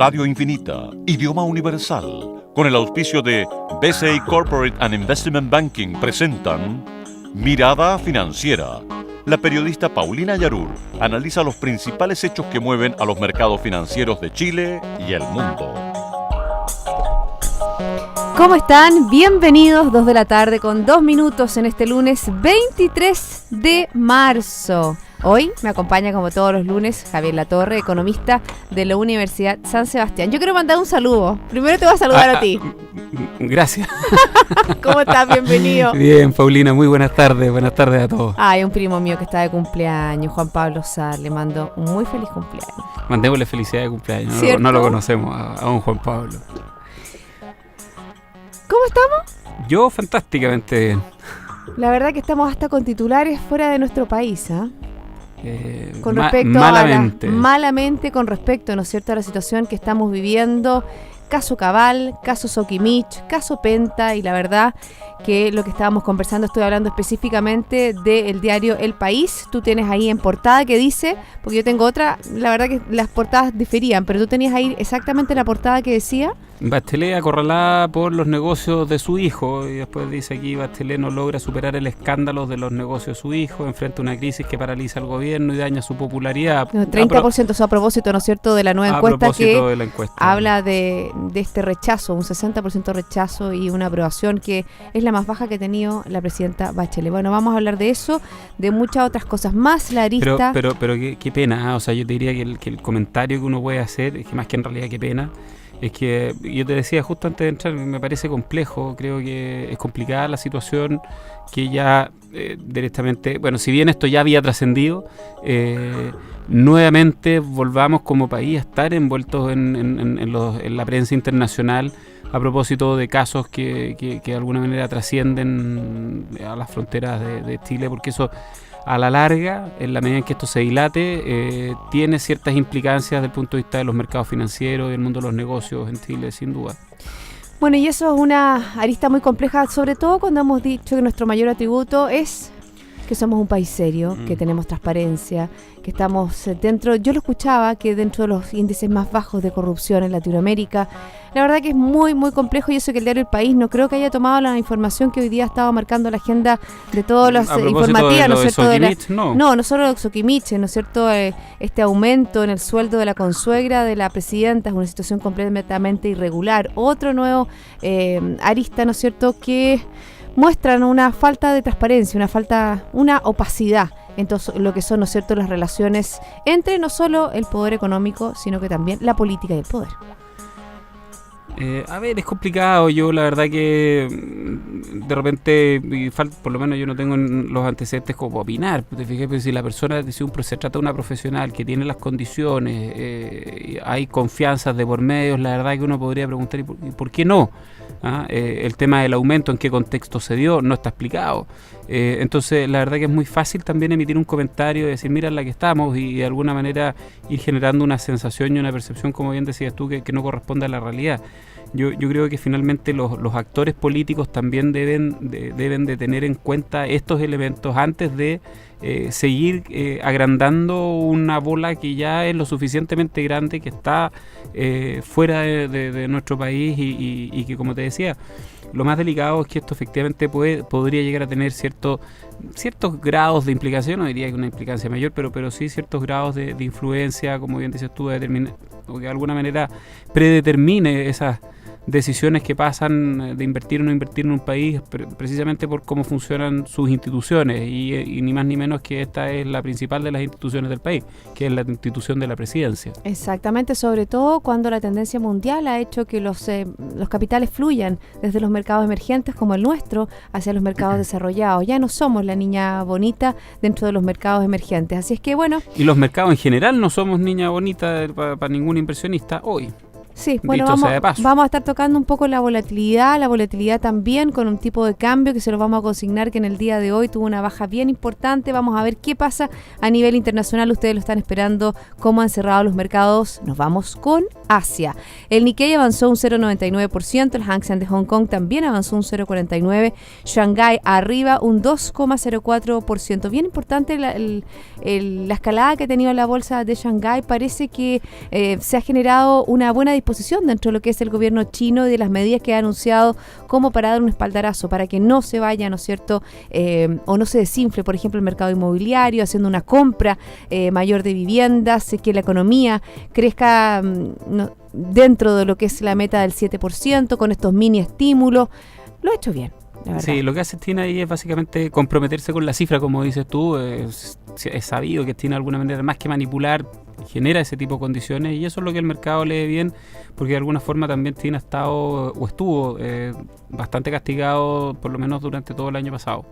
Radio Infinita, idioma universal, con el auspicio de BCI Corporate and Investment Banking presentan Mirada Financiera. La periodista Paulina Yarur analiza los principales hechos que mueven a los mercados financieros de Chile y el mundo. ¿Cómo están? Bienvenidos, 2 de la tarde con 2 minutos en este lunes 23 de marzo. Hoy me acompaña, como todos los lunes, Javier Latorre, economista de la Universidad San Sebastián. Yo quiero mandar un saludo. Primero te voy a saludar a ti. Gracias. ¿Cómo estás? Bienvenido. Bien, Paulina, muy buenas tardes a todos. Hay un primo mío que está de cumpleaños, Juan Pablo Sar, le mando un muy feliz cumpleaños. Mandémosle felicidad de cumpleaños, no lo conocemos a un Juan Pablo. ¿Cómo estamos? Yo fantásticamente bien. La verdad que estamos hasta con titulares fuera de nuestro país, ¿ah? Con respecto malamente con respecto, ¿no es cierto?, a la situación que estamos viviendo. Caso Cabal, caso Soquimich, caso Penta, y la verdad que lo que estábamos conversando, estoy hablando específicamente del diario El País. Tú tienes ahí en portada que dice, porque yo tengo otra, la verdad que las portadas diferían, pero tú tenías ahí exactamente la portada que decía: Bachelet acorralada por los negocios de su hijo, y después dice aquí: Bachelet no logra superar el escándalo de los negocios de su hijo, enfrenta una crisis que paraliza al gobierno y daña su popularidad. 30%, eso a propósito, ¿no es cierto?, de la nueva encuesta que habla de este rechazo, un 60% rechazo y una aprobación que es la más baja que ha tenido la presidenta Bachelet. Bueno, vamos a hablar de eso, de muchas otras cosas más, la arista. Pero qué pena, ¿eh? O sea, yo te diría que el comentario que uno puede hacer, es que más que en realidad qué pena, es que yo te decía justo antes de entrar, me parece complejo, creo que es complicada la situación, que ya directamente, bueno, si bien esto ya había trascendido, nuevamente volvamos como país a estar envueltos en la prensa internacional a propósito de casos que de alguna manera trascienden a las fronteras de Chile, porque eso a la larga, en la medida en que esto se dilate, tiene ciertas implicancias desde el punto de vista de los mercados financieros y el mundo de los negocios en Chile, sin duda. Bueno, y eso es una arista muy compleja, sobre todo cuando hemos dicho que nuestro mayor atributo es que somos un país serio, que tenemos transparencia, que estamos dentro, yo lo escuchaba, que dentro de los índices más bajos de corrupción en Latinoamérica. La verdad que es muy, muy complejo, y eso que el diario El País no creo que haya tomado la información que hoy día estaba marcando la agenda de todas las informativas, ¿no es cierto? No solo de Soquimich, ¿no es cierto? Este aumento en el sueldo de la consuegra de la presidenta es una situación completamente irregular. Otro nuevo arista, ¿no es cierto?, que muestran una falta de transparencia, una opacidad en todo lo que son, ¿no es cierto?, las relaciones entre no solo el poder económico, sino que también la política y el poder. A ver, es complicado. Yo la verdad que de repente, por lo menos yo no tengo los antecedentes como para opinar. Te fijas, pero si la persona, si se trata de una profesional que tiene las condiciones, hay confianzas de por medio, la verdad que uno podría preguntar, ¿y por qué no? El tema del aumento, en qué contexto se dio, no está explicado. Entonces la verdad que es muy fácil también emitir un comentario y decir, mira en la que estamos, y de alguna manera ir generando una sensación y una percepción, como bien decías tú, que no corresponde a la realidad. Yo creo que finalmente los actores políticos también deben de tener en cuenta estos elementos antes de seguir agrandando una bola que ya es lo suficientemente grande, que está fuera de nuestro país, y que, como te decía, lo más delicado es que esto efectivamente podría llegar a tener ciertos grados de implicación, no diría que una implicancia mayor, pero sí ciertos grados de influencia, como bien dices tú, o que de alguna manera predetermine esas decisiones que pasan de invertir o no invertir en un país, precisamente por cómo funcionan sus instituciones, y ni más ni menos que esta es la principal de las instituciones del país, que es la institución de la presidencia. Exactamente, sobre todo cuando la tendencia mundial ha hecho que los capitales fluyan desde los mercados emergentes como el nuestro hacia los mercados desarrollados. Ya no somos la niña bonita dentro de los mercados emergentes, así es que bueno. Y los mercados en general no somos niña bonita para ningún inversionista hoy. Sí, bueno, vamos a estar tocando un poco la volatilidad también, con un tipo de cambio que se lo vamos a consignar, que en el día de hoy tuvo una baja bien importante. Vamos a ver qué pasa a nivel internacional, ustedes lo están esperando, cómo han cerrado los mercados. Nos vamos con Asia. El Nikkei avanzó un 0,99%, el Hang Seng de Hong Kong también avanzó un 0,49%, Shanghái arriba un 2,04%. Bien importante la escalada que ha tenido la bolsa de Shanghái. Parece que se ha generado una buena disposición dentro de lo que es el gobierno chino y de las medidas que ha anunciado como para dar un espaldarazo, para que no se vaya, ¿no es cierto?, o no se desinfle, por ejemplo, el mercado inmobiliario, haciendo una compra mayor de viviendas, que la economía crezca dentro de lo que es la meta del 7%, con estos mini estímulos. Lo ha hecho bien, la verdad. Sí, lo que hace China ahí es básicamente comprometerse con la cifra, como dices tú. Es sabido que China de alguna manera, más que manipular, genera ese tipo de condiciones, y eso es lo que el mercado lee bien, porque de alguna forma también China ha estado o estuvo bastante castigado, por lo menos durante todo el año pasado.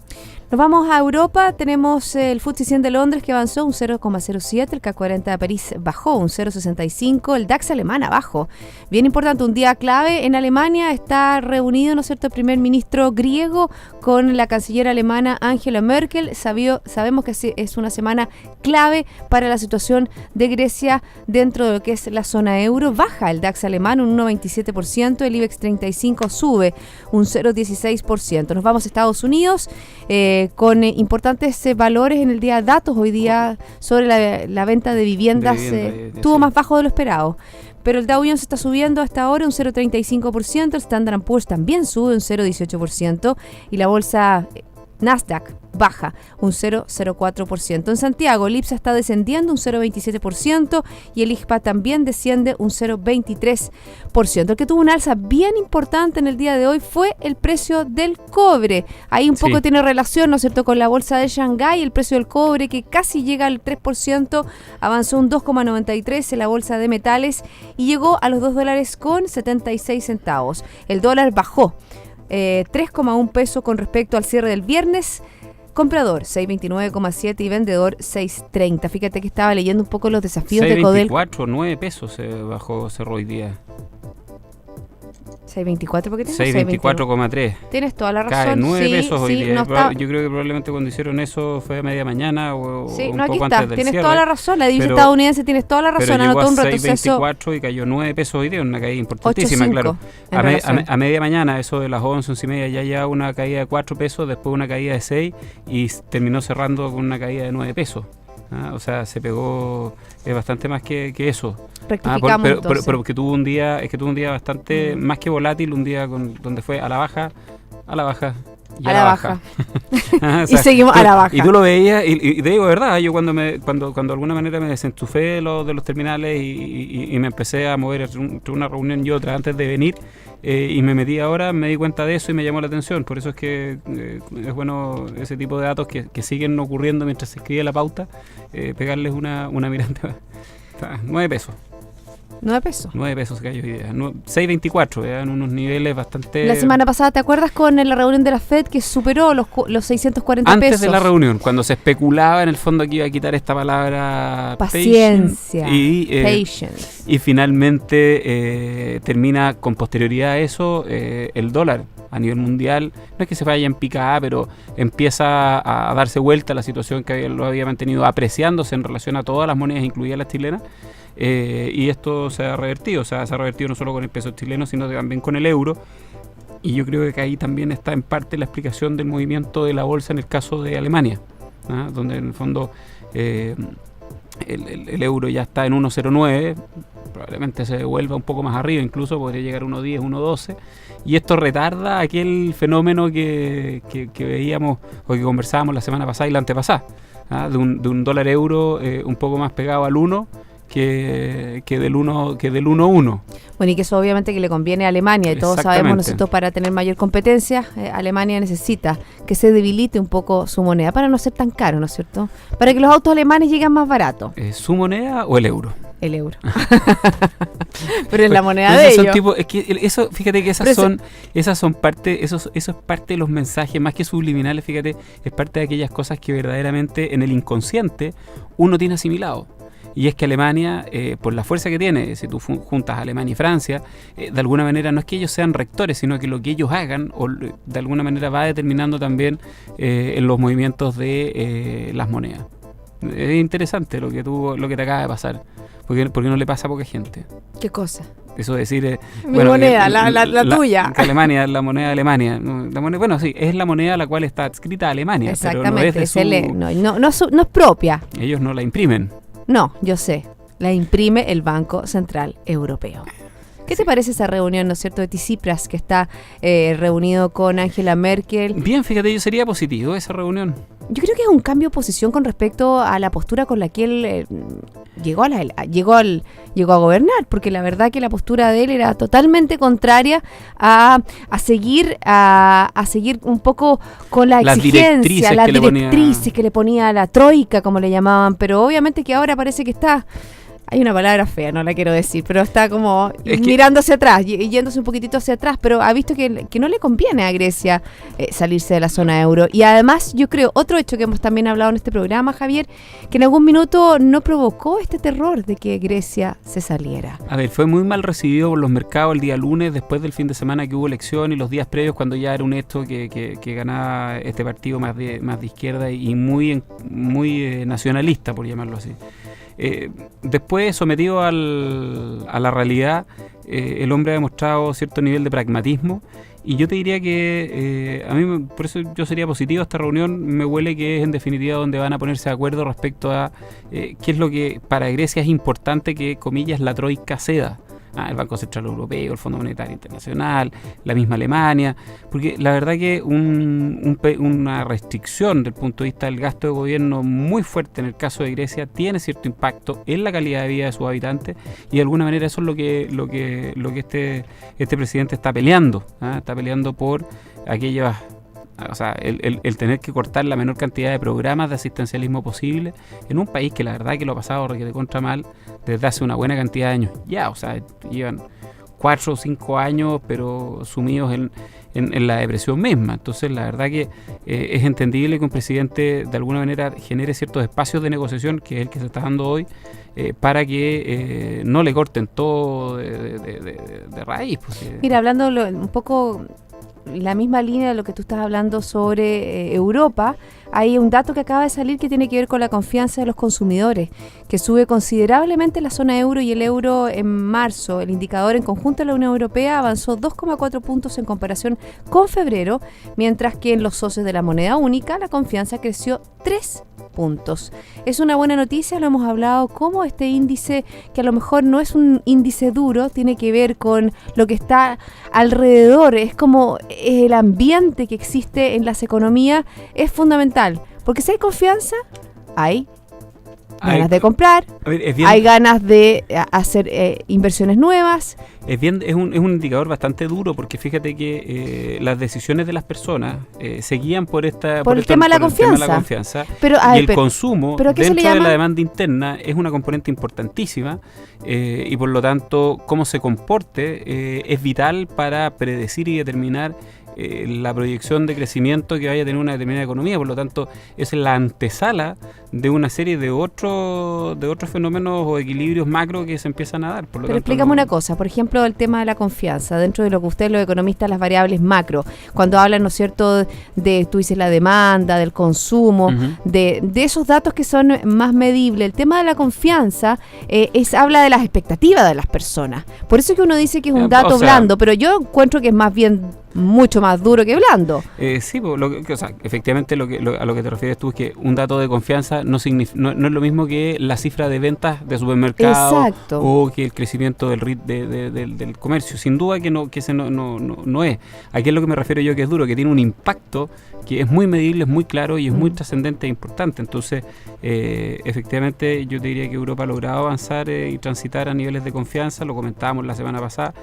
Nos vamos a Europa. Tenemos el FTSE 100 de Londres, que avanzó un 0,07, el CAC 40 de París bajó un 0,65, el DAX alemán abajo. Bien importante, un día clave en Alemania. Está reunido, ¿no es cierto?, el primer ministro griego con la canciller alemana Angela Merkel. Sabemos que es una semana clave para la situación de Grecia dentro de lo que es la zona euro. Baja el DAX alemán un 1,27%, el IBEX 35 sube un 0,16%. Nos vamos a Estados Unidos con importantes valores en el día, datos hoy día sobre la venta de viviendas, estuvo más bajo de lo esperado. Pero el Dow Jones está subiendo hasta ahora un 0,35%, el Standard & Poor's también sube un 0,18% y la bolsa Nasdaq baja un 0,04%. En Santiago, el IPSA está descendiendo un 0,27% y el IJPA también desciende un 0,23%. El que tuvo una alza bien importante en el día de hoy fue el precio del cobre. Ahí un poco tiene relación, ¿no es cierto?, con la bolsa de Shanghái. El precio del cobre, que casi llega al 3%, avanzó un 2,93% en la bolsa de metales y llegó a los $2,76. El dólar bajó 3,1 pesos con respecto al cierre del viernes. Comprador 629,7 y vendedor 630. Fíjate que estaba leyendo un poco los desafíos de Codelco. 624, 9 pesos cerró hoy día. 624, ¿por qué tienes 624,3. Tienes toda la razón. Cae 9 pesos hoy día. No está... Yo creo que probablemente cuando hicieron eso fue a media mañana o un aquí poco está. antes del Tienes cierre. Toda la razón. La divisa estadounidense, tienes toda la razón. Pero llegó anotó un a retroceso 6.24 y cayó 9 pesos hoy día, una caída importantísima, 8.5 claro. a media mañana, eso de las 11 y media, ya lleva una caída de 4 pesos, después una caída de 6 y terminó cerrando con una caída de 9 pesos. O sea, se pegó bastante más que eso. Rectificamos pero que tuvo un día bastante más que volátil, un día donde fue a la baja y a la baja. O sea, y seguimos a la baja. Y tú lo veías, y te digo verdad, yo cuando de alguna manera me desenchufé de los terminales y me empecé a mover entre una reunión y otra antes de venir, y me metí ahora, me di cuenta de eso y me llamó la atención. Por eso es que es bueno ese tipo de datos que siguen ocurriendo mientras se escribe la pauta, pegarles una mirada. 9 pesos. 9 pesos. 9 pesos cayó hoy día. 6.24, en unos niveles bastante... La semana pasada, ¿te acuerdas con la reunión de la FED que superó los 640 Antes pesos? De la reunión, cuando se especulaba en el fondo que iba a quitar esta palabra paciencia. Patience. Y finalmente termina con posterioridad a eso el dólar a nivel mundial. No es que se vaya en picada, pero empieza a darse vuelta la situación que lo había mantenido apreciándose en relación a todas las monedas, incluidas las chilenas. Y esto se ha revertido, se ha revertido no solo con el peso chileno, sino también con el euro. Y yo creo que ahí también está en parte la explicación del movimiento de la bolsa en el caso de Alemania, donde en el fondo el euro ya está en 1,09, probablemente se vuelva un poco más arriba, incluso podría llegar a 1,10, 1,12, y esto retarda aquel fenómeno que veíamos o que conversábamos la semana pasada y la antepasada, de un dólar euro un poco más pegado al 1 que del 1,1. Bueno, y que eso obviamente que le conviene a Alemania, y todos sabemos, nosotros, para tener mayor competencia, Alemania necesita que se debilite un poco su moneda para no ser tan caro, ¿no es cierto? Para que los autos alemanes lleguen más baratos. ¿Su moneda o el euro? El euro. Pero es la moneda de ellos. Es que eso, fíjate que esas son parte, eso es parte de los mensajes, más que subliminales, fíjate, es parte de aquellas cosas que verdaderamente en el inconsciente uno tiene asimilado. Y es que Alemania, por la fuerza que tiene, si tú juntas Alemania y Francia, de alguna manera no es que ellos sean rectores, sino que lo que ellos hagan, o de alguna manera va determinando también en los movimientos de las monedas. Es interesante lo que te acaba de pasar. Porque no le pasa a poca gente. ¿Qué cosa? Eso de decir... Mi moneda, la tuya. Que Alemania, la moneda de Alemania. Bueno, sí, es la moneda a la cual está adscrita Alemania. Exactamente, pero no es propia. Ellos no la imprimen. No, yo sé. La imprime el Banco Central Europeo. ¿Qué te parece esa reunión, no es cierto, de Tsipras, que está reunido con Angela Merkel? Bien, fíjate, yo sería positivo esa reunión. Yo creo que es un cambio de posición con respecto a la postura con la que él llegó a gobernar, porque la verdad que la postura de él era totalmente contraria a seguir un poco con la exigencia, las directrices que le ponía la troika, como le llamaban, pero obviamente que ahora parece que está... Hay una palabra fea, no la quiero decir, pero está como mirando hacia atrás, yéndose un poquitito hacia atrás, pero ha visto que no le conviene a Grecia salirse de la zona euro. Y además, yo creo, otro hecho que hemos también hablado en este programa, Javier, que en algún minuto no provocó este terror de que Grecia se saliera. A ver, fue muy mal recibido por los mercados el día lunes, después del fin de semana que hubo elección y los días previos, cuando ya era un hecho que ganaba este partido más de izquierda y muy nacionalista, por llamarlo así. Después, sometido a la realidad, el hombre ha demostrado cierto nivel de pragmatismo y yo te diría que a mí, por eso yo sería positivo a esta reunión. Me huele que es en definitiva donde van a ponerse de acuerdo respecto a qué es lo que para Grecia es importante que, comillas, la troika ceda. El Banco Central Europeo, el Fondo Monetario Internacional, la misma Alemania, porque la verdad que una restricción del punto de vista del gasto de gobierno muy fuerte en el caso de Grecia tiene cierto impacto en la calidad de vida de sus habitantes y de alguna manera eso es lo que este presidente está peleando, está peleando por aquellas... O sea, el tener que cortar la menor cantidad de programas de asistencialismo posible en un país que la verdad que lo ha pasado de contra mal desde hace una buena cantidad de años. Ya, o sea, llevan 4 o 5 años, pero sumidos en la depresión misma. Entonces, la verdad que es entendible que un presidente de alguna manera genere ciertos espacios de negociación, que es el que se está dando hoy, para que no le corten todo de raíz. Pues, Mira, hablando un poco... la misma línea de lo que tú estás hablando sobre Europa, hay un dato que acaba de salir que tiene que ver con la confianza de los consumidores, que sube considerablemente la zona euro y el euro en marzo. El indicador en conjunto de la Unión Europea avanzó 2,4 puntos en comparación con febrero, mientras que en los socios de la moneda única la confianza creció 3 puntos. Es una buena noticia, lo hemos hablado, como este índice, que a lo mejor no es un índice duro, tiene que ver con lo que está alrededor, es como el ambiente que existe en las economías, es fundamental, porque si hay confianza, hay ganas de comprar, hay ganas de hacer inversiones nuevas. Es un indicador bastante duro, porque fíjate que las decisiones de las personas se guían por el tema de la confianza. Y el consumo dentro de la demanda interna es una componente importantísima, y por lo tanto cómo se comporte es vital para predecir y determinar la proyección de crecimiento que vaya a tener una determinada economía. Por lo tanto, es la antesala de una serie de otros fenómenos o equilibrios macro que se empiezan a dar. Pero explícame una cosa, por ejemplo, el tema de la confianza, dentro de lo que ustedes los economistas, las variables macro, cuando hablan, ¿no es cierto?, tú dices la demanda, del consumo, de esos datos que son más medibles. El tema de la confianza habla de las expectativas de las personas. Por eso es que uno dice que es un dato blando, pero yo encuentro que es más bien mucho más duro que blando. Sí, efectivamente a lo que te refieres tú es que un dato de confianza no es lo mismo que la cifra de ventas de supermercado. Exacto. O que el crecimiento del comercio. Sin duda que ese no es. Aquí es lo que me refiero yo, que es duro, que tiene un impacto que es muy medible, es muy claro y es muy trascendente e importante. Entonces, efectivamente, yo te diría que Europa ha logrado avanzar y transitar a niveles de confianza. Lo comentábamos la semana pasada.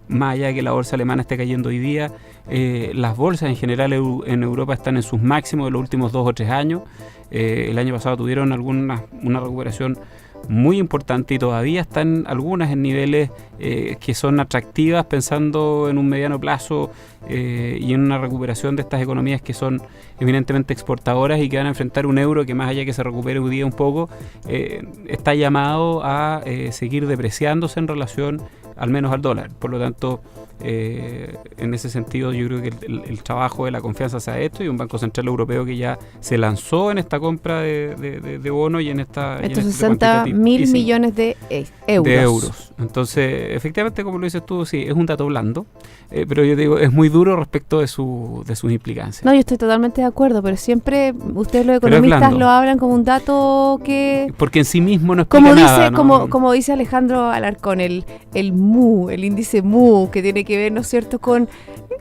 Más allá de que la bolsa alemana esté cayendo hoy día, las bolsas en general en Europa están en sus máximos de los últimos 2 o 3 años. El año pasado tuvieron una recuperación muy importante y todavía están algunas en niveles que son atractivas pensando en un mediano plazo y en una recuperación de estas economías que son eminentemente exportadoras y que van a enfrentar un euro que, más allá que se recupere hoy día un poco, está llamado a seguir depreciándose en relación al menos al dólar. Por lo tanto, en ese sentido yo creo que el trabajo de la confianza se ha hecho, y un Banco Central Europeo que ya se lanzó en esta compra de bonos y en esta... Estos 60.000 millones de euros. Entonces, efectivamente, como lo dices tú, sí, es un dato blando, pero yo digo, es muy duro respecto de sus implicancias. No, yo estoy totalmente de acuerdo, pero siempre ustedes los economistas lo hablan como un dato que... Porque en sí mismo no explica nada, ¿no? Como dice Alejandro Alarcón, el MU, el índice MU, que tiene que ver, ¿no es cierto?, con...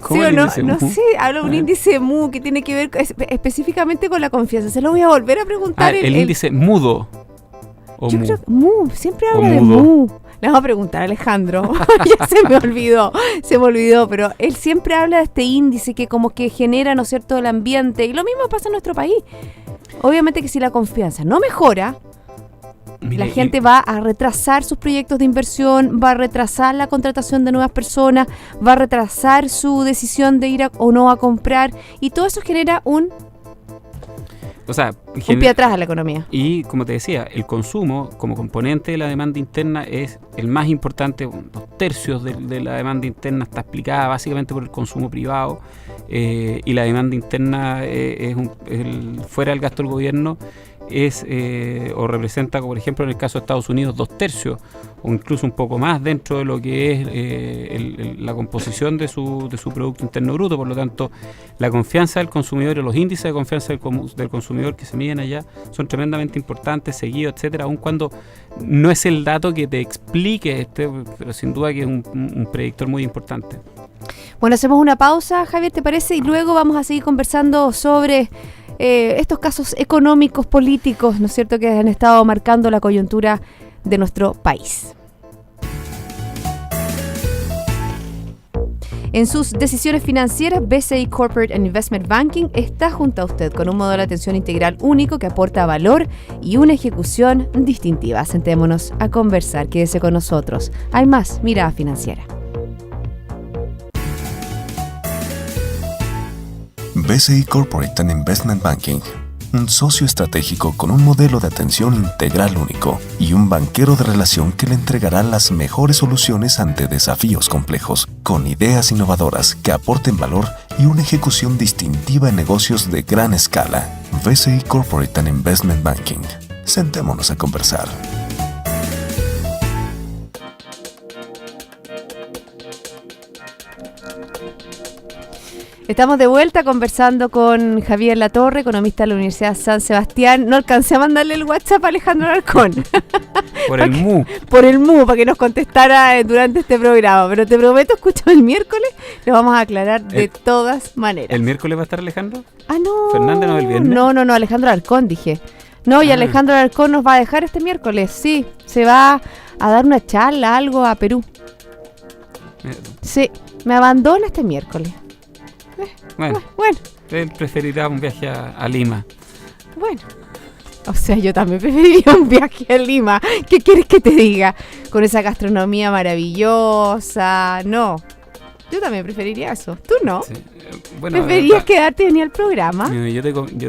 ¿Sí o no? No sé, habla de un índice MU que tiene que ver específicamente con la confianza. Se lo voy a volver a preguntar. El índice mudo. Yo creo que MU, siempre habla de MU. Le vamos a preguntar a Alejandro. Ya se me olvidó, pero él siempre habla de este índice que como que genera, ¿no es cierto?, el ambiente. Y lo mismo pasa en nuestro país. Obviamente que si la confianza no mejora, la gente va a retrasar sus proyectos de inversión, va a retrasar la contratación de nuevas personas, va a retrasar su decisión de ir o no a comprar, y todo eso genera un pie atrás a la economía. Y como te decía, el consumo como componente de la demanda interna es el más importante. 2/3 de la demanda interna está explicada básicamente por el consumo privado, y la demanda interna fuera del gasto del gobierno o representa, como por ejemplo en el caso de Estados Unidos, 2/3 o incluso un poco más dentro de lo que es la composición de su Producto Interno Bruto. Por lo tanto, la confianza del consumidor y los índices de confianza del consumidor que se miden allá son tremendamente importantes, seguidos, etcétera, aun cuando no es el dato que te explique pero sin duda que es un predictor muy importante. Bueno, hacemos una pausa, Javier, ¿te parece? Y luego vamos a seguir conversando sobre estos casos económicos, políticos, ¿no es cierto?, que han estado marcando la coyuntura de nuestro país. En sus decisiones financieras, BCI Corporate and Investment Banking está junto a usted con un modelo de atención integral único que aporta valor y una ejecución distintiva. Sentémonos a conversar, quédese con nosotros. Hay más Mirada Financiera. BCI Corporate and Investment Banking, un socio estratégico con un modelo de atención integral único y un banquero de relación que le entregará las mejores soluciones ante desafíos complejos, con ideas innovadoras que aporten valor y una ejecución distintiva en negocios de gran escala. BCI Corporate and Investment Banking. Sentémonos a conversar. Estamos de vuelta conversando con Javier Latorre, economista de la Universidad San Sebastián. No alcancé a mandarle el WhatsApp a Alejandro Alarcón. Por el MU, para que nos contestara durante este programa. Pero te prometo, escúchame el miércoles, lo vamos a aclarar de todas maneras. ¿El miércoles va a estar Alejandro? No. ¿Fernández no el viernes? No, Alejandro Alarcón, dije. No, y Alejandro Alarcón nos va a dejar este miércoles, sí. Se va a dar una charla, algo a Perú. Sí, me abandona este miércoles. Bueno, él preferirá un viaje a Lima. Bueno, o sea, yo también preferiría un viaje a Lima. ¿Qué quieres que te diga? Con esa gastronomía maravillosa. No, yo también preferiría eso. ¿Tú no? Sí. Bueno, ¿preferirías quedarte y venir al programa? Yo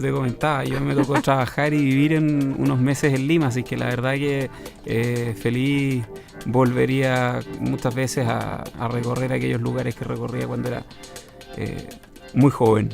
te comentaba, yo me tocó trabajar y vivir en unos meses en Lima, así que la verdad que feliz volvería muchas veces a recorrer aquellos lugares que recorría cuando era muy joven.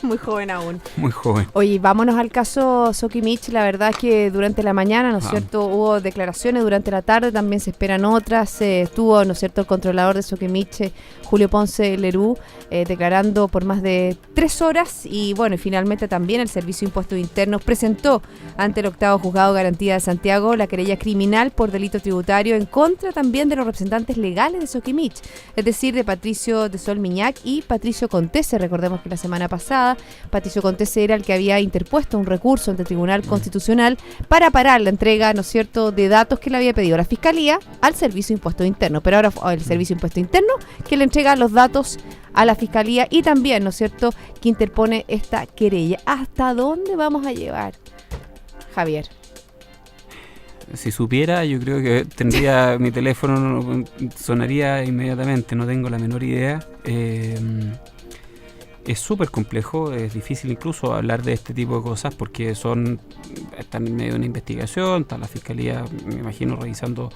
Muy joven aún. Muy joven. Oye, vámonos al caso Sokimich. La verdad es que durante la mañana, ¿no es cierto?, hubo declaraciones, durante la tarde también se esperan otras. Estuvo, ¿no es cierto?, el controlador de Sokimich, Julio Ponce Lerú, declarando por más de 3 horas. Y bueno, y finalmente también el Servicio de Impuestos Internos presentó ante el 8º Juzgado de Garantía de Santiago la querella criminal por delito tributario en contra también de los representantes legales de Sokimich, es decir, de Patricio de Sol Miñac y Patricio Contese. Recordemos que la semana pasada Patricio Contese era el que había interpuesto un recurso ante el Tribunal Constitucional para parar la entrega, ¿no es cierto?, de datos que le había pedido la Fiscalía al Servicio de Impuestos Internos. Pero ahora el Servicio de Impuestos Internos que le entrega los datos a la Fiscalía y también, ¿no es cierto?, que interpone esta querella. ¿Hasta dónde vamos a llevar, Javier? Si supiera, yo creo que tendría mi teléfono, sonaría inmediatamente, no tengo la menor idea. Es súper complejo, es difícil incluso hablar de este tipo de cosas porque están en medio de una investigación, está la Fiscalía, me imagino, revisando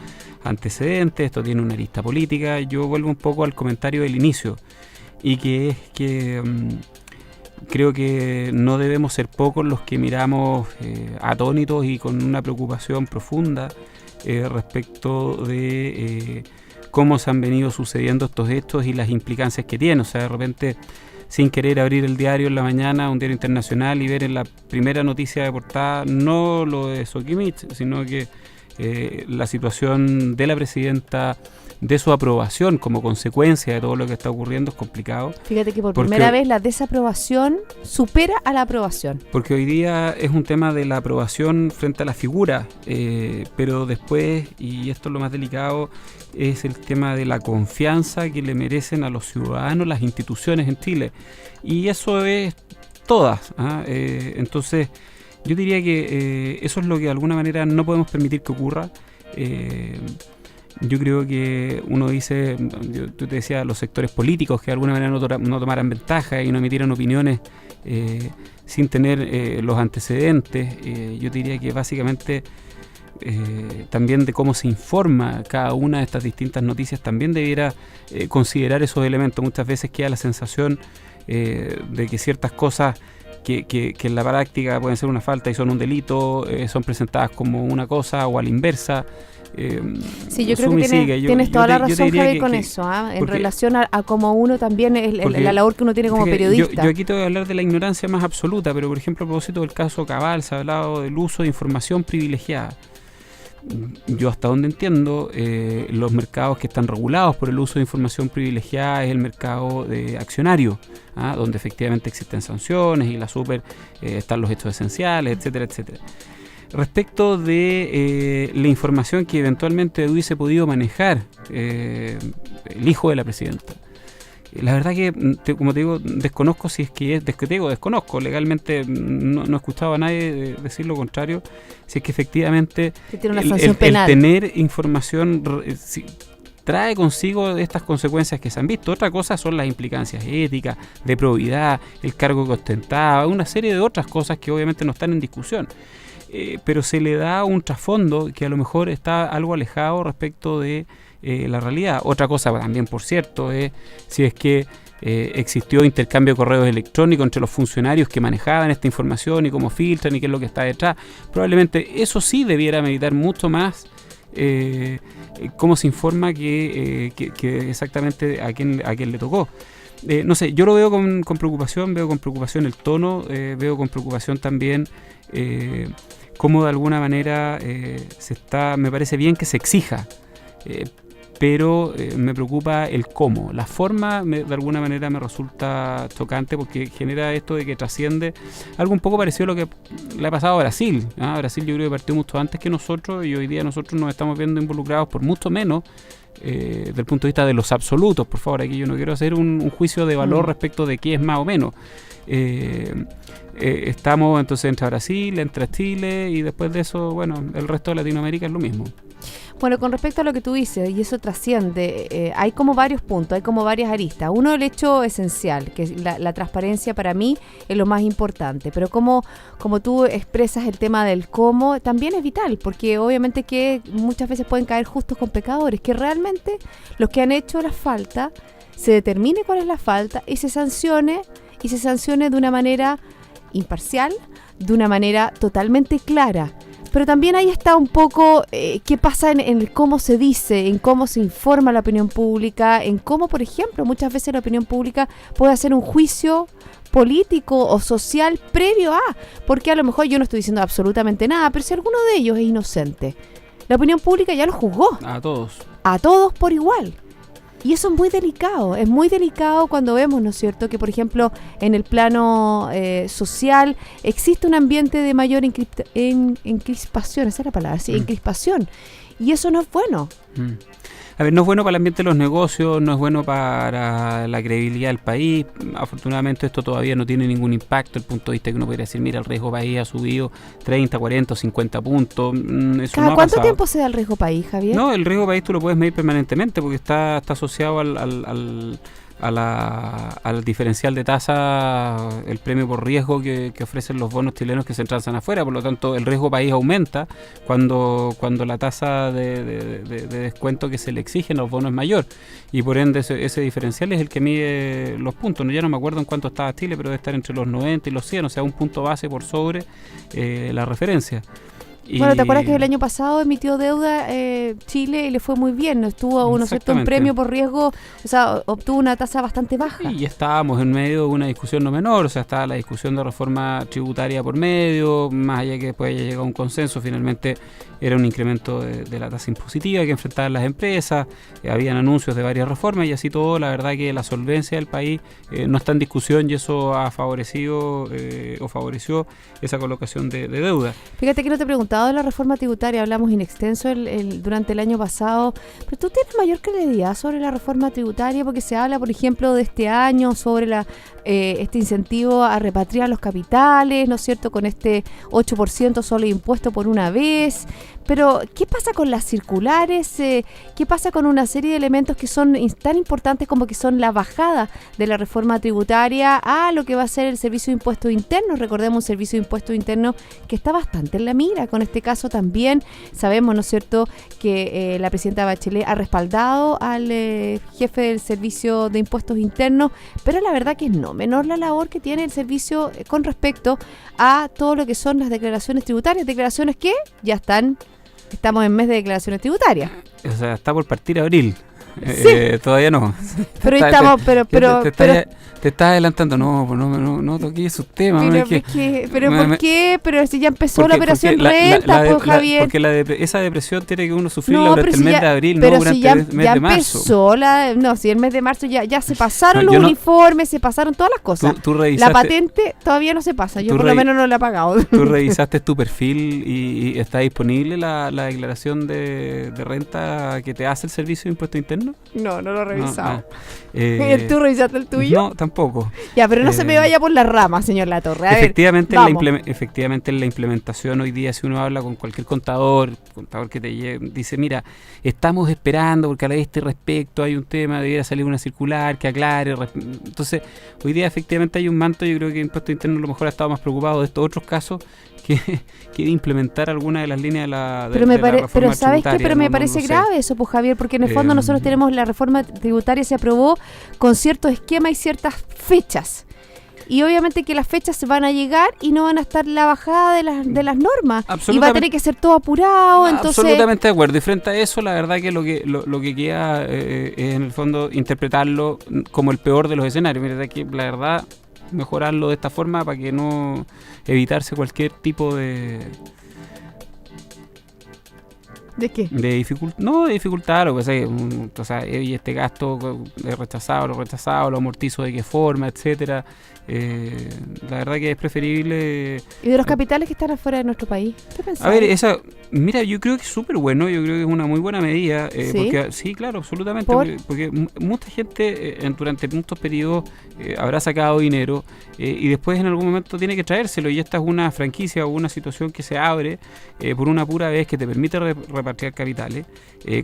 antecedentes, esto tiene una arista política. Yo vuelvo un poco al comentario del inicio, y que es que creo que no debemos ser pocos los que miramos atónitos y con una preocupación profunda respecto de cómo se han venido sucediendo estos hechos y las implicancias que tienen. O sea, de repente, sin querer abrir el diario en la mañana, un diario internacional, y ver en la primera noticia de portada no lo de Sokimich, sino que la situación de la presidenta, de su aprobación como consecuencia de todo lo que está ocurriendo, es complicado. Fíjate que por primera vez la desaprobación supera a la aprobación. Porque hoy día es un tema de la aprobación frente a la figura, pero después, y esto es lo más delicado, es el tema de la confianza que le merecen a los ciudadanos las instituciones en Chile. Y eso es todas. Entonces, yo diría que eso es lo que de alguna manera no podemos permitir que ocurra. Yo creo que uno dice, tú te decías, los sectores políticos que de alguna manera no tomaran ventaja y no emitieran opiniones sin tener los antecedentes. Yo diría que básicamente también de cómo se informa cada una de estas distintas noticias también debiera considerar esos elementos. Muchas veces queda la sensación de que ciertas cosas que en la práctica pueden ser una falta y son un delito, son presentadas como una cosa o a la inversa. Sí, yo creo que tienes toda la razón, Javier, con eso, en relación a cómo uno también, la labor que uno tiene como periodista. Yo aquí te voy a hablar de la ignorancia más absoluta, pero por ejemplo, a propósito del caso Cabal, se ha hablado del uso de información privilegiada. Yo hasta donde entiendo, los mercados que están regulados por el uso de información privilegiada es el mercado de accionario, donde efectivamente existen sanciones y están los hechos esenciales, etcétera, etcétera. Respecto de la información que eventualmente hubiese podido manejar el hijo de la presidenta, la verdad que, como te digo, desconozco si es que es, desconozco, legalmente no he escuchado a nadie decir lo contrario, si es que efectivamente el tener información trae consigo estas consecuencias que se han visto. Otra cosa son las implicancias éticas, de probidad, el cargo que ostentaba, una serie de otras cosas que obviamente no están en discusión. Pero se le da un trasfondo que a lo mejor está algo alejado respecto de la realidad. Otra cosa también, por cierto, es si es que existió intercambio de correos electrónicos entre los funcionarios que manejaban esta información y cómo filtran y qué es lo que está detrás. Probablemente eso sí debiera meditar mucho más cómo se informa que exactamente a quién le tocó. No sé, yo lo veo con preocupación, veo con preocupación el tono, veo con preocupación también cómo de alguna manera me parece bien que se exija, pero me preocupa el cómo. La forma de alguna manera me resulta chocante porque genera esto de que trasciende algo un poco parecido a lo que le ha pasado a Brasil. Brasil yo creo que partió mucho antes que nosotros y hoy día nosotros nos estamos viendo involucrados por mucho menos desde el punto de vista de los absolutos. Por favor, aquí yo no quiero hacer un juicio de valor respecto de qué es más o menos. Estamos entonces entre Brasil, entre Chile y después de eso, bueno, el resto de Latinoamérica es lo mismo. Bueno, con respecto a lo que tú dices, y eso trasciende, hay como varios puntos, hay como varias aristas. Uno, el hecho esencial, que es la transparencia para mí es lo más importante, pero como tú expresas el tema del cómo, también es vital, porque obviamente que muchas veces pueden caer justos con pecadores, que realmente los que han hecho la falta, se determine cuál es la falta y se sancione de una manera imparcial, de una manera totalmente clara. Pero también ahí está un poco qué pasa en cómo se dice, en cómo se informa la opinión pública, en cómo, por ejemplo, muchas veces la opinión pública puede hacer un juicio político o social previo a, porque a lo mejor yo no estoy diciendo absolutamente nada, pero si alguno de ellos es inocente, la opinión pública ya lo juzgó. A todos por igual. Y eso es muy delicado cuando vemos, ¿no es cierto?, que por ejemplo en el plano social existe un ambiente de mayor encrispación, esa es la palabra, sí, encrispación, y eso no es bueno. A ver, no es bueno para el ambiente de los negocios, no es bueno para la credibilidad del país. Afortunadamente esto todavía no tiene ningún impacto, el punto de vista que uno podría decir, mira, el riesgo país ha subido 30, 40, 50 puntos. Eso ¿Cada no ha cuánto pasado. tiempo se da el riesgo país, Javier? No, el riesgo país tú lo puedes medir permanentemente porque está asociado al diferencial de tasa, el premio por riesgo que ofrecen los bonos chilenos que se transan afuera. Por lo tanto, el riesgo país aumenta cuando la tasa de descuento que se le exigen a los bonos es mayor. Y por ende ese diferencial es el que mide los puntos. Ya no me acuerdo en cuánto estaba Chile, pero debe estar entre los 90 y los 100, o sea, un punto base por sobre la referencia. Bueno, ¿te acuerdas que el año pasado emitió deuda Chile y le fue muy bien? ¿No? Estuvo un premio por riesgo, o sea, obtuvo una tasa bastante baja. Y estábamos en medio de una discusión no menor, o sea, estaba la discusión de reforma tributaria por medio, más allá que después haya llegado a un consenso, finalmente era un incremento de la tasa impositiva que enfrentaban las empresas, habían anuncios de varias reformas y así todo. La verdad que la solvencia del país no está en discusión y eso ha favorecido o favoreció esa colocación de deuda. Fíjate que no te he preguntado de la reforma tributaria, hablamos in extenso durante el año pasado, pero tú tienes mayor credibilidad sobre la reforma tributaria porque se habla, por ejemplo, de este año sobre este incentivo a repatriar los capitales, ¿no es cierto?, con este 8% solo de impuesto por una vez. Pero, ¿qué pasa con las circulares? ¿Qué pasa con una serie de elementos que son tan importantes como que son la bajada de la reforma tributaria a lo que va a ser el servicio de impuestos internos? Recordemos un servicio de impuestos internos que está bastante en la mira. Con este caso también sabemos, ¿no es cierto?, que la presidenta Bachelet ha respaldado al jefe del servicio de impuestos internos, pero la verdad que es no menor la labor que tiene el servicio con respecto a todo lo que son las declaraciones tributarias, declaraciones que ya estamos en mes de declaraciones tributarias. O sea, está por partir abril. Sí. Todavía no. Pero ahí estamos, te estás adelantando. No toqué esos temas. Pero ¿por qué? Pero si ya empezó la operación renta, pues, Javier. Porque esa depresión tiene que uno sufrirla durante el mes de abril, no durante el mes de marzo. Si el mes de marzo ya se pasaron los uniformes, se pasaron todas las cosas. Tú revisaste, la patente todavía no se pasa, yo por lo menos no la he pagado. Tú revisaste tu perfil y está disponible la declaración de renta que te hace el servicio de impuesto interno. No lo he revisado. ¿Tú revisaste el tuyo? No, tampoco. Ya, pero no se me vaya por las ramas, señor Latorre. Efectivamente, en la implementación hoy día, si uno habla con cualquier contador que te dice, mira, estamos esperando porque a este respecto hay un tema, debiera salir una circular que aclare. Entonces, hoy día efectivamente hay un manto. Yo creo que Impuesto Interno a lo mejor ha estado más preocupado de estos otros casos que implementar alguna de las líneas de la reforma pero ¿sabes tributaria? qué? Pero me parece grave eso, pues, Javier, porque en el fondo nosotros tenemos la reforma tributaria, se aprobó con ciertos esquemas y ciertas fechas. Y obviamente que las fechas se van a llegar y no van a estar la bajada de las normas. Y va a tener que ser todo apurado. Absolutamente de acuerdo. Y frente a eso, la verdad que lo que queda es, en el fondo, interpretarlo como el peor de los escenarios. Mira, que la verdad, mejorarlo de esta forma para que no evitarse cualquier tipo de... ¿De qué? De dificultad, lo que sea, o sea, y este gasto es rechazado, lo amortizo de qué forma, etcétera. La verdad que es preferible... ¿Y de los capitales que están afuera de nuestro país? ¿Qué pensás? A ver, mira, yo creo que es súper bueno, yo creo que es una muy buena medida. ¿Sí? Porque, sí, claro, absolutamente. Porque mucha gente durante muchos periodos habrá sacado dinero y después en algún momento tiene que traérselo. Y esta es una franquicia o una situación que se abre por una pura vez que te permite repatriar capitales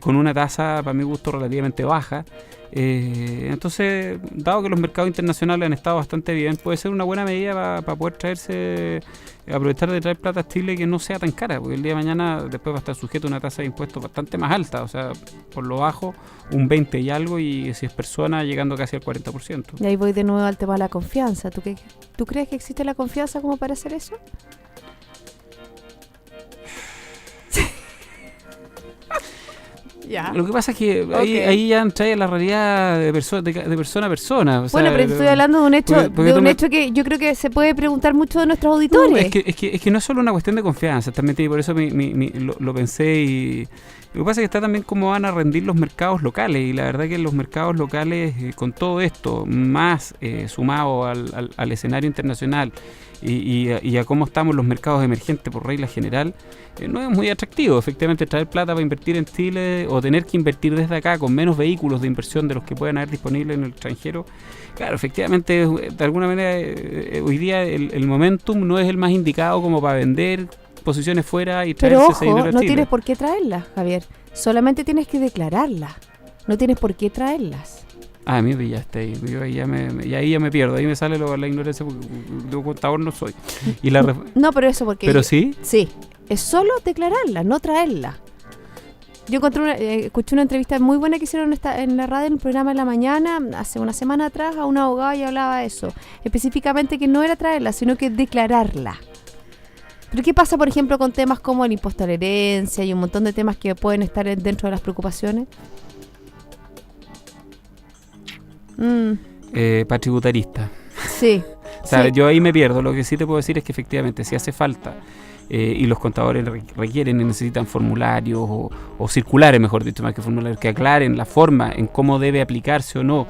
con una tasa, para mi gusto, relativamente baja. Entonces, dado que los mercados internacionales han estado bastante bien, puede ser una buena medida para poder aprovechar de traer plata a Chile que no sea tan cara, porque el día de mañana después va a estar sujeto a una tasa de impuestos bastante más alta, o sea, por lo bajo un 20 y algo, y si es persona llegando casi al 40%. Y ahí voy de nuevo al tema de la confianza. ¿Tú crees que existe la confianza como para hacer eso? Ya. Lo que pasa es que ahí ya entra la realidad de persona a persona. O bueno, sea, pero estoy hablando de un hecho, que yo creo que se puede preguntar mucho de nuestros auditores. Es que no es solo una cuestión de confianza, también, y por eso lo pensé Lo que pasa es que está también cómo van a rendir los mercados locales, y la verdad que los mercados locales, con todo esto, más sumado al escenario internacional y a cómo estamos los mercados emergentes por regla general, no es muy atractivo. Efectivamente, traer plata para invertir en Chile o tener que invertir desde acá con menos vehículos de inversión de los que puedan haber disponibles en el extranjero, claro, efectivamente, de alguna manera, hoy día el momentum no es el más indicado como para vender posiciones fuera y traerse Pero ese dinero ojo, a no Chile. tienes por qué traerlas, Javier. Solamente tienes que declararlas. No tienes por qué traerlas. Ah, a mí me pillaste ahí. Yo ahí ya me pierdo. Ahí me sale la ignorancia porque yo contador no soy. Y No, pero eso porque... ¿Pero sí? Sí, es solo declararlas, no traerlas. Yo escuché una entrevista muy buena que hicieron en la radio, en un programa en la mañana, hace una semana atrás, a un abogado y hablaba de eso. Específicamente que no era traerla, sino que declararla. Pero ¿qué pasa, por ejemplo, con temas como el impuesto a la herencia y un montón de temas que pueden estar dentro de las preocupaciones? Patributarista. Sí. O sea, sí. yo ahí me pierdo. Lo que sí te puedo decir es que efectivamente, si hace falta y los contadores requieren y necesitan formularios o circulares, mejor dicho, más que formularios, que aclaren la forma en cómo debe aplicarse o no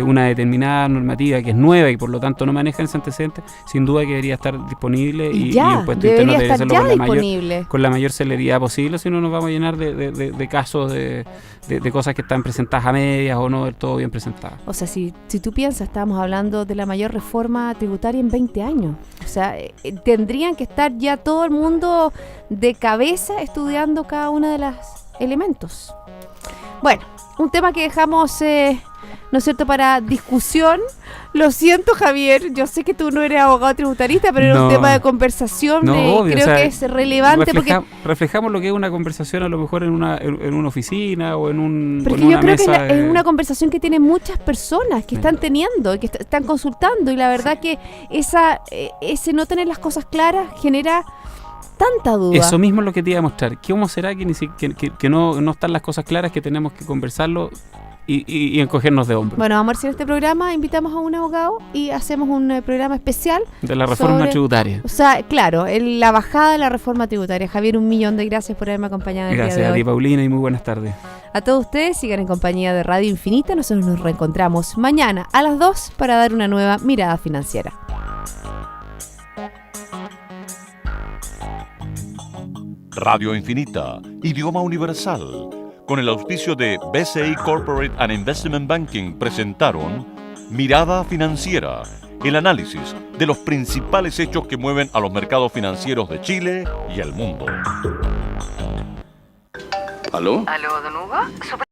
una determinada normativa que es nueva y por lo tanto no maneja ese antecedente, sin duda que debería estar disponible y el impuesto interno debería hacerlo con la mayor celeridad posible, si no nos vamos a llenar de casos de cosas que están presentadas a medias o no del todo bien presentadas. O sea, si tú piensas, estamos hablando de la mayor reforma tributaria en 20 años. O sea, tendrían que estar ya todo el mundo de cabeza estudiando cada uno de los elementos. Bueno, un tema que dejamos, ¿no es cierto?, para discusión. Lo siento, Javier, yo sé que tú no eres abogado tributarista, pero era un tema de conversación. Obvio, creo que es relevante reflejamos lo que es una conversación a lo mejor en una oficina o en un porque yo creo que es una conversación que tienen muchas personas que están teniendo y que están consultando, y la verdad que ese no tener las cosas claras genera tanta duda. Eso mismo es lo que te iba a mostrar. ¿Cómo será que no están las cosas claras, que tenemos que conversarlo y encogernos de hombros? Bueno, vamos a ver si en este programa invitamos a un abogado y hacemos un programa especial de la reforma tributaria. O sea, claro, la bajada de la reforma tributaria. Javier, 1.000.000 de gracias por haberme acompañado. Gracias a ti, Paulina, y muy buenas tardes. A todos ustedes, sigan en compañía de Radio Infinita. Nosotros nos reencontramos mañana a las 2 para dar una nueva mirada financiera. Radio Infinita, idioma universal, con el auspicio de BCI Corporate and Investment Banking, presentaron Mirada Financiera, el análisis de los principales hechos que mueven a los mercados financieros de Chile y el mundo. ¿Aló? ¿Aló, don Hugo?